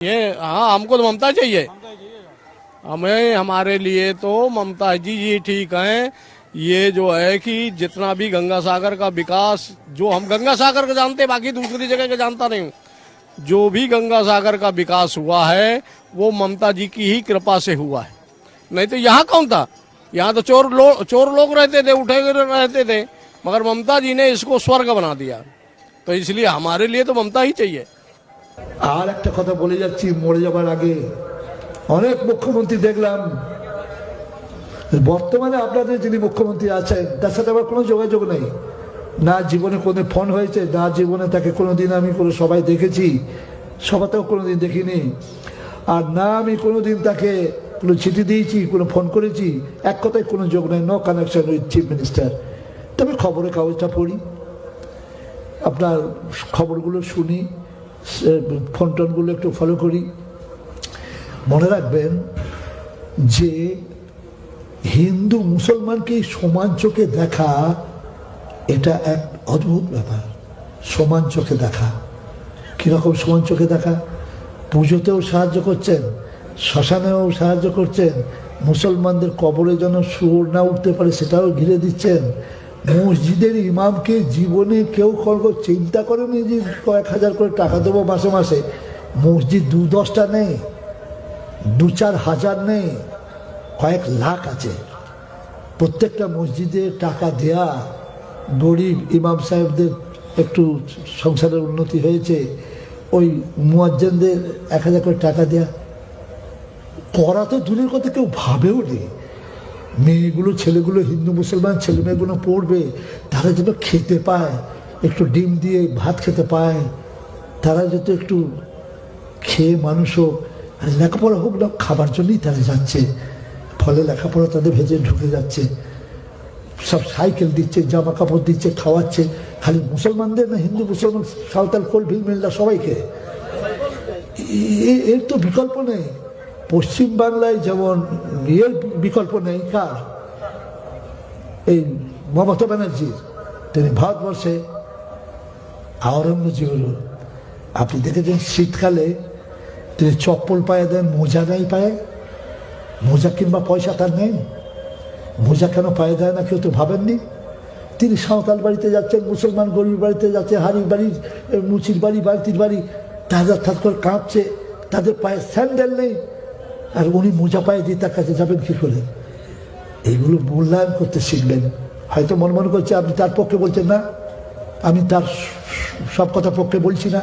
ये हाँ, हमको तो ममता चाहिए। हमें हमारे लिए तो ममता जी ये ठीक है। ये जो है कि जितना भी गंगा सागर का विकास, जो हम गंगा सागर का जानते, बाकी दूसरी जगह का जानता नहीं हूँ, जो भी गंगा सागर का विकास हुआ है वो ममता जी की ही कृपा से हुआ है। नहीं तो यहाँ कौन था? यहाँ तो चोर लोग रहते थे, उठे हुए रहते थे, मगर ममता जी ने इसको स्वर्ग बना दिया। तो इसलिए हमारे लिए तो ममता ही चाहिए। আর একটা কথা বলে যাচ্ছি, মরে যাবার আগে অনেক মুখ্যমন্ত্রী দেখলাম, বর্তমানে আপনাদের যিনি মুখ্যমন্ত্রী আছেন তার সাথে আমার কোনো যোগাযোগ নেই, না জীবনে কোনো ফোন হয়েছে, না জীবনে তাকে কোনোদিন আমি কোনো সবাই দেখেছি, সভাতেও কোনোদিন দেখিনি, আর না আমি কোনোদিন তাকে কোনো চিঠি দিয়েছি, কোনো ফোন করেছি, এক কথায় কোনো যোগ নেই, no connection with chief minister. তবে খবরের কাগজটা পড়ি, আপনার খবরগুলো শুনি, ফোন টোনগুলো একটু ফলো করি। মনে রাখবেন যে হিন্দু মুসলমানকে সমান চোখে দেখা এটা এক অদ্ভুত ব্যাপার। সমান চোখে দেখা, কীরকম সমান চোখে দেখা? পুজোতেও সাহায্য করছেন, শ্মশানেও সাহায্য করছেন, মুসলমানদের কবরে যেন শুয়োর না উঠতে পারে সেটাও ঘিরে দিচ্ছেন। মসজিদের ইমামকে জীবনে কেউ চিন্তা করেনি যে 1,000 করে টাকা দেবো মাসে মাসে। মসজিদ 2-10টা নেই, 2-4 হাজার নেই, কয়েক লাখ আছে। প্রত্যেকটা মসজিদে টাকা দেয়া, গরিব ইমাম সাহেবদের একটু সংসারের উন্নতি হয়েছে, ওই মুয়াজ্জিনদের 1,000 করে টাকা দেয়া করা তো দূরের কথা, কেউ ভাবেও নেই। মেয়েগুলো, ছেলেগুলো, হিন্দু মুসলমান ছেলে মেয়েগুলো পড়বে, তারা যেন খেতে পায়, একটু ডিম দিয়ে ভাত খেতে পায়, তারা যাতে একটু খেয়ে মানুষ হোক, লেখাপড়া হোক না, খাবার জন্যই তারা যাচ্ছে। ফলে লেখাপড়া তাদের ভেজে ঢুকে যাচ্ছে, সব সাইকেল দিচ্ছে, জামা কাপড় দিচ্ছে, খাওয়াচ্ছে। খালি মুসলমানদের না, হিন্দু মুসলমান সাঁওতাল কোল ভিল মিল্লা সবাইকে। এর তো বিকল্প নেই। পশ্চিম বাংলায় যেমন এর বিকল্প নেই, কার? এই মমতা ব্যানার্জির। তিনি ভারতবর্ষে আওরঙ্গজেব, আপনি দেখেছেন শীতকালে তিনি চপ্পল পায়ে দেন, মোজা নেই পায়ে, মোজা কিংবা পয়সা তার নেই, মোজা কেন পায়ে দেয় না কেউ তো ভাবেননি। তিনি সাঁওতাল বাড়িতে যাচ্ছেন, মুসলমান গরিব বাড়িতে যাচ্ছে, হাড়ির বাড়ি, মুচির বাড়ি, বালতির বাড়ি, তাজা থাক করে কাঁপছে, তাদের পায়ে স্যান্ডেল নেই, আর উনি মোজা পায়ে দিয়ে তার কাছে যাবেন কী করে? এইগুলো মূল্যায়ন করতে শিখবেন। হয়তো মনে করছে আপনি তার পক্ষে বলছেন না, আমি তার সব কথা পক্ষে বলছি না,